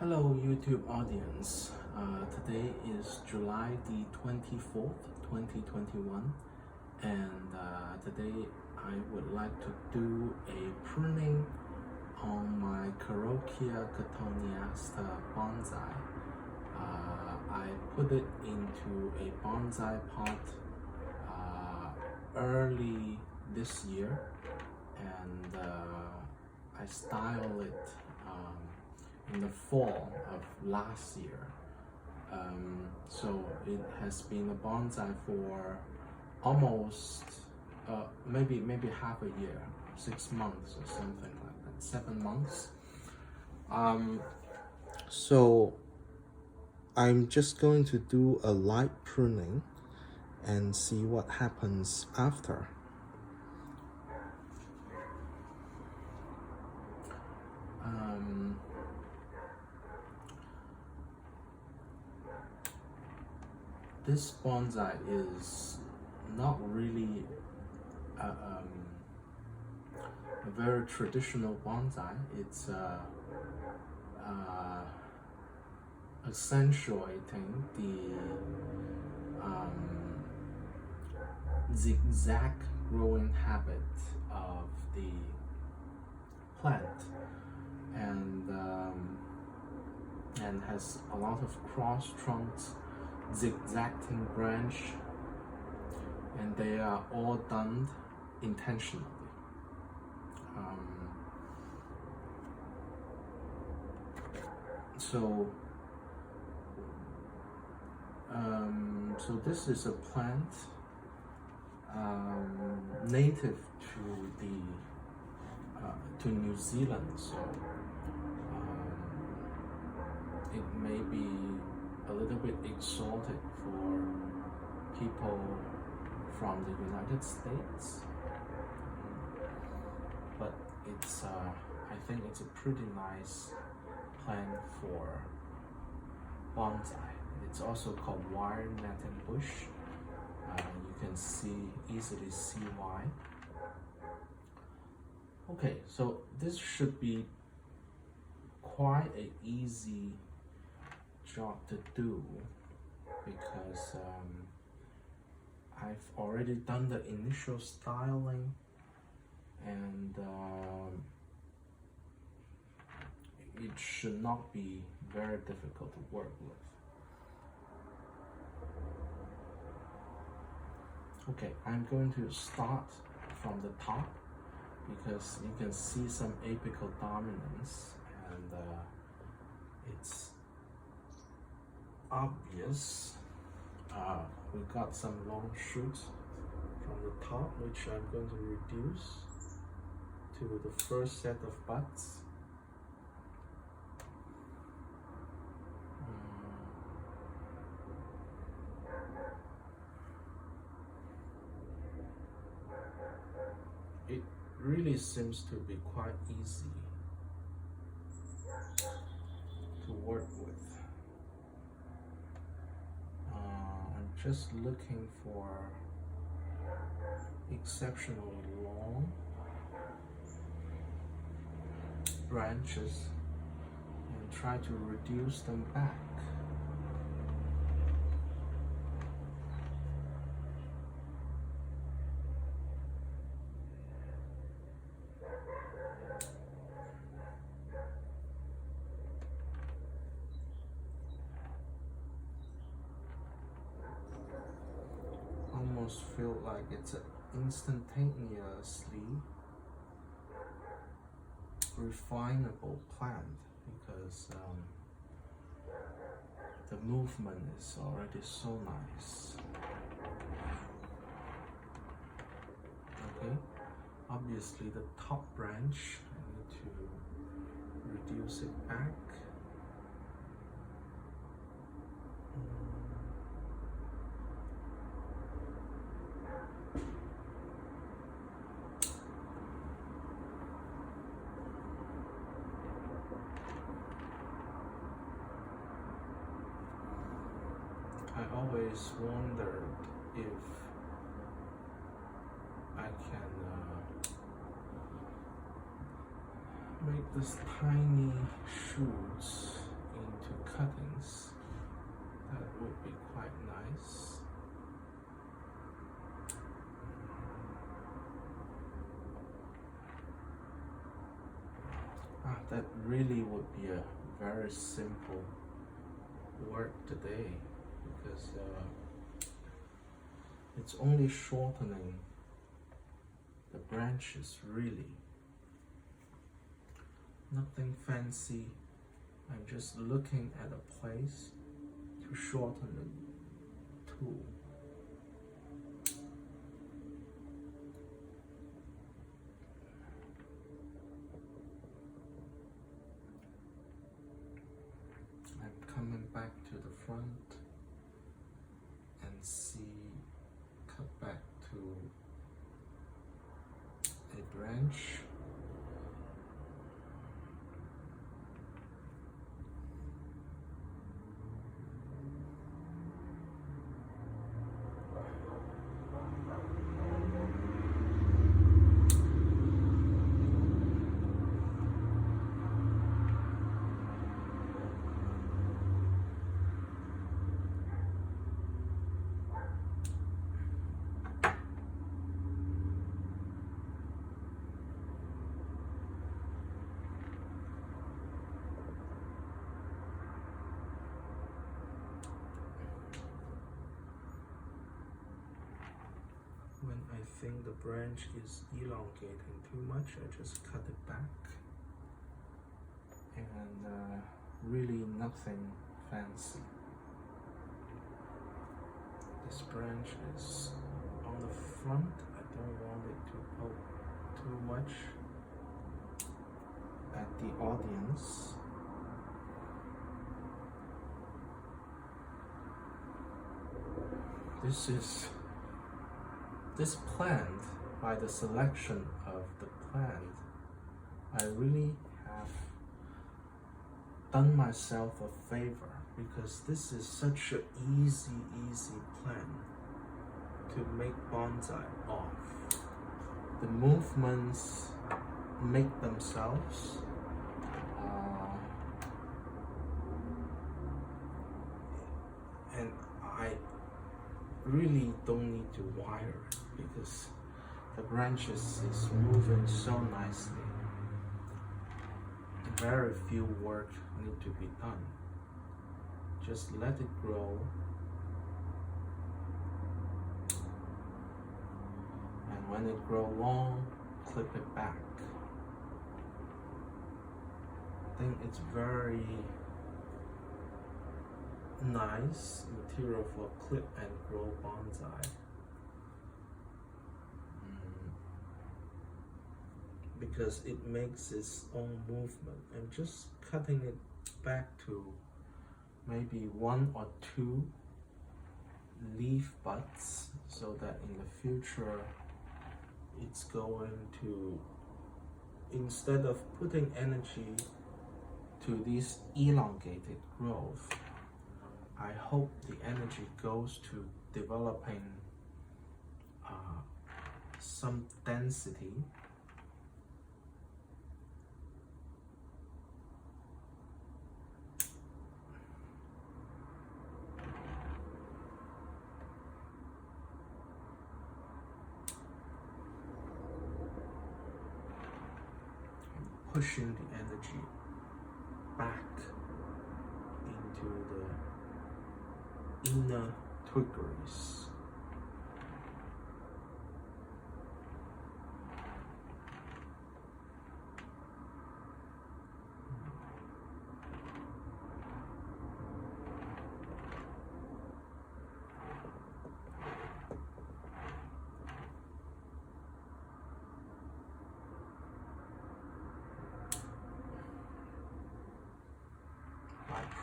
Hello YouTube audience. Today is July the 24th, 2021, and today I would like to do a pruning on my Corokia cotoneaster bonsai. I put it into a bonsai pot early this year, and I styled it in the fall of last year. So it has been a bonsai for almost maybe half a year, 6 months or something like that, 7 months. So I'm just going to do a light pruning and see what happens after. This bonsai is not really a very traditional bonsai. It's accentuating the zigzag growing habit of the plant, and has a lot of cross trunks, zigzagging branch, and they are all done intentionally. So this is a plant native to New Zealand, so it may be a little bit exotic for people from the United States, but it's I think it's a pretty nice plant for bonsai. It's also called wire netting bush. You can easily see why. Okay, so this should be quite an easy job to do because I've already done the initial styling, and it should not be very difficult to work with. Okay, I'm going to start from the top because you can see some apical dominance, and it's obvious. We got some long shoots from the top, which I'm going to reduce to the first set of buds. It really seems to be quite easy to work with. I'm just looking for exceptionally long branches and try to reduce them back. Almost feel like it's an instantaneously refinable plant because the movement is already so nice. Okay, obviously the top branch, I need to reduce it back. I always wondered if I can make this tiny shoots cuttings. That would be quite nice. That really would be a very simple work today, because it's only shortening the branches, really. Nothing fancy. I'm just looking at a place to shorten the tool. I'm coming back to the front and cut back to a branch. When I think the branch is elongating too much, I just cut it back. And really nothing fancy. This branch is on the front. I don't want it to poke too much at the audience. This plant, by the selection of the plant, I really have done myself a favor, because this is such an easy plant to make bonsai of. The movements make themselves. And I really don't need to wire it, because the branches is moving so nicely. Very few work need to be done. Just let it grow, and when it grows long, clip it back. I think it's very nice material for clip and grow bonsai. Because it makes its own movement. I'm just cutting it back to maybe 1 or 2 leaf buds, so that in the future it's going to, instead of putting energy to this elongated growth, I hope the energy goes to developing some density. Pushing the energy back into the inner twiggers.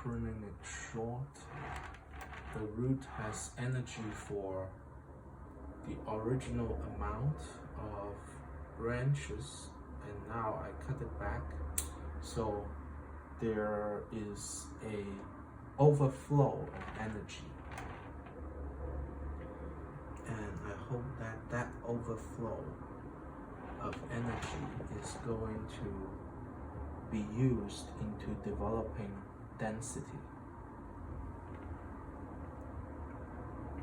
Pruning it short, the root has energy for the original amount of branches, and now I cut it back, so there is a overflow of energy, and I hope that that overflow of energy is going to be used into developing density.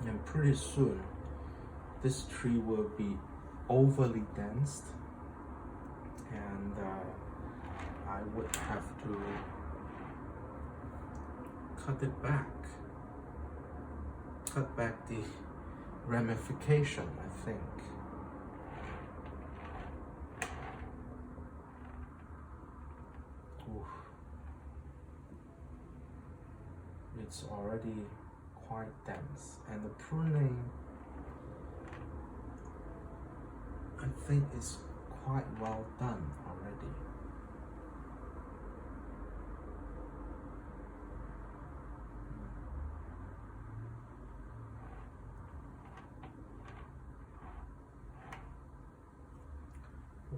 And pretty soon this tree will be overly dense, and I would have to cut back the ramification, I think. Oof. It's already quite dense, and the pruning, I think, is quite well done already.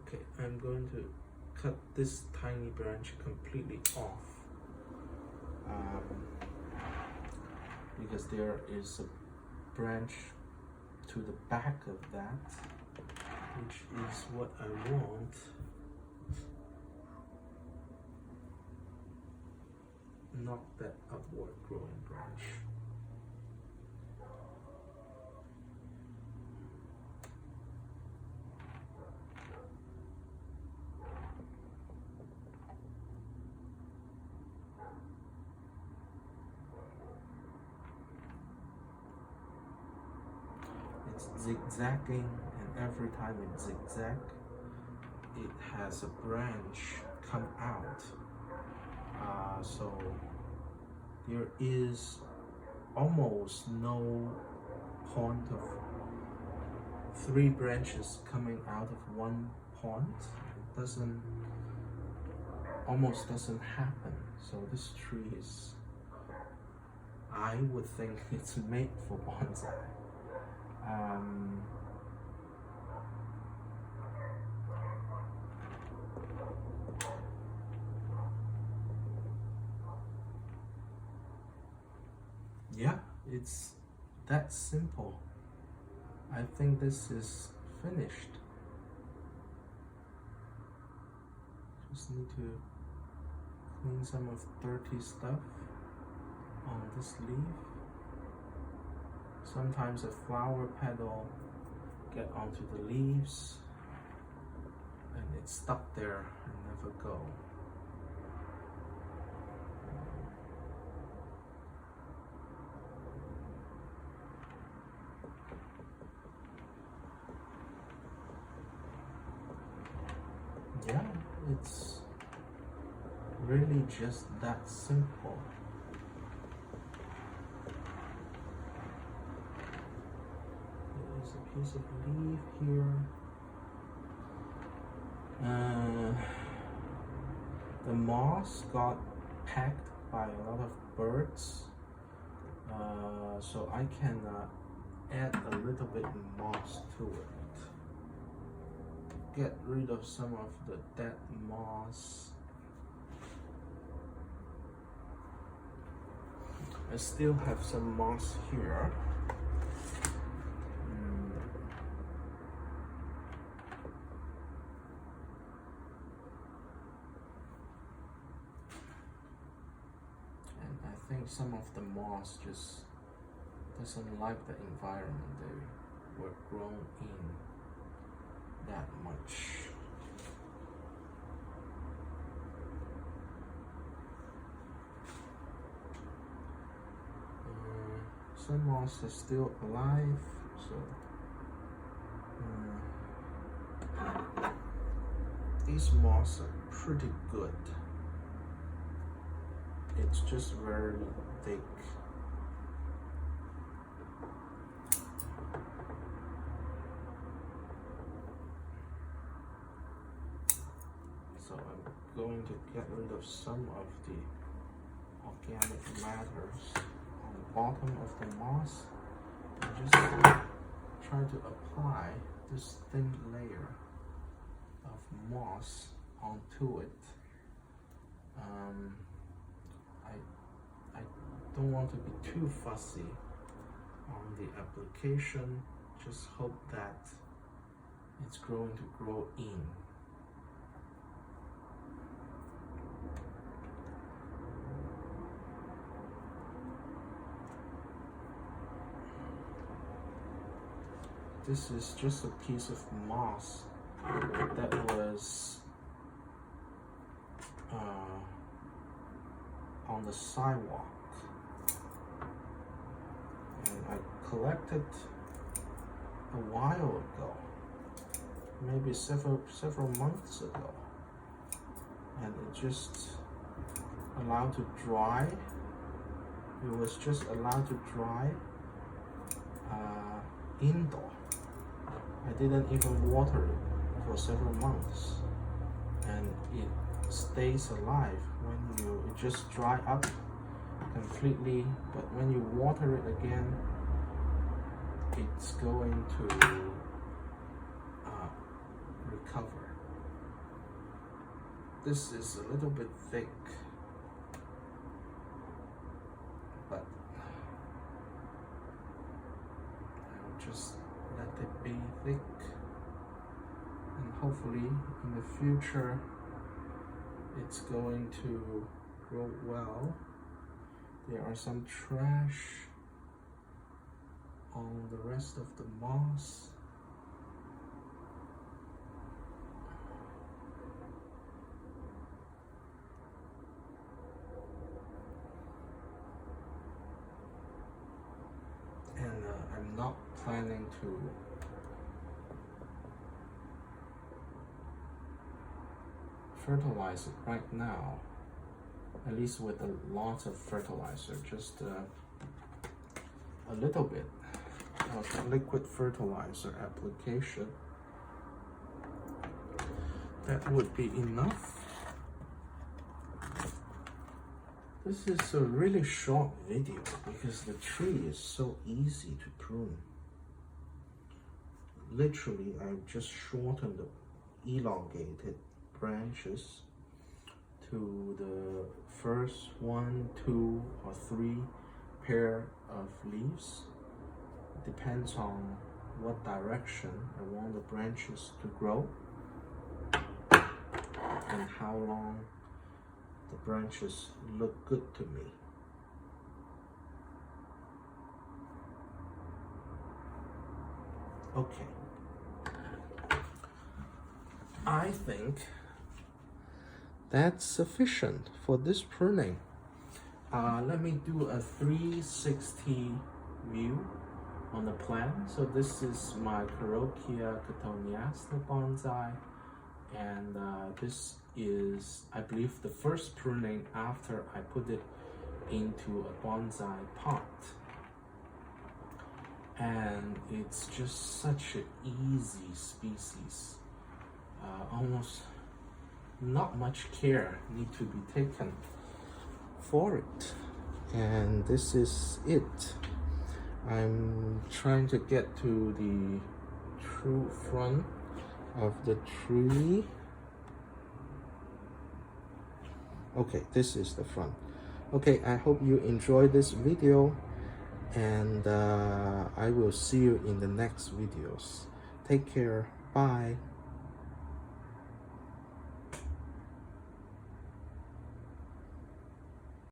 Okay, I'm going to cut this tiny branch completely off, because there is a branch to the back of that, which is what I want. Not that upward growing branch. It's zigzagging, and every time it zigzags, it has a branch come out. So there is almost no point of 3 branches coming out of one point. It almost doesn't happen. So this tree is, I would think it's made for bonsai. Yeah, it's that simple. I think this is finished. Just need to clean some of dirty stuff on this leaf. Sometimes a flower petal get onto the leaves and it's stuck there and never go. Yeah, it's really just that simple. There's a piece of leaf here. The moss got pecked by a lot of birds, so I can add a little bit moss to it. Get rid of some of the dead moss. I still have some moss here. And I think some of the moss just doesn't like the environment they were grown in that much. Some moss is still alive, so these moss are pretty good. It's just very thick. So I'm going to get rid of some of the organic matters on the bottom of the moss and just try to apply this thin layer of moss onto it. I don't want to be too fussy on the application, just hope that it's going to grow in. this is just a piece of moss that was on the sidewalk, and I collected a while ago, maybe several months ago, and it just allowed to dry. It was just allowed to dry indoor. I didn't even water it for several months, and it stays alive when it just dry up completely, but when you water it again, it's going to recover. This is a little bit thick, but I'll just let it be thick, and hopefully in the future it's going to grow well. There are some trash on the rest of the moss. And I'm not planning to fertilize it right now, at least with a lot of fertilizer, just a little bit of liquid fertilizer application. That would be enough. This is a really short video because the tree is so easy to prune. Literally, I've just shortened the elongated branches to the first 1, 2, or 3 pair of leaves. It depends on what direction I want the branches to grow and how long the branches look good to me. Okay, I think that's sufficient for this pruning. Let me do a 360 view on the plant. So this is my Corokia cotoneaster bonsai, and this is, I believe, the first pruning after I put it into a bonsai pot. And it's just such an easy species. Almost not much care need to be taken for it. And this is it. I'm trying to get to the true front of the tree. Okay, this is the front. Okay, I hope you enjoyed this video, and I will see you in the next videos. Take care. Bye.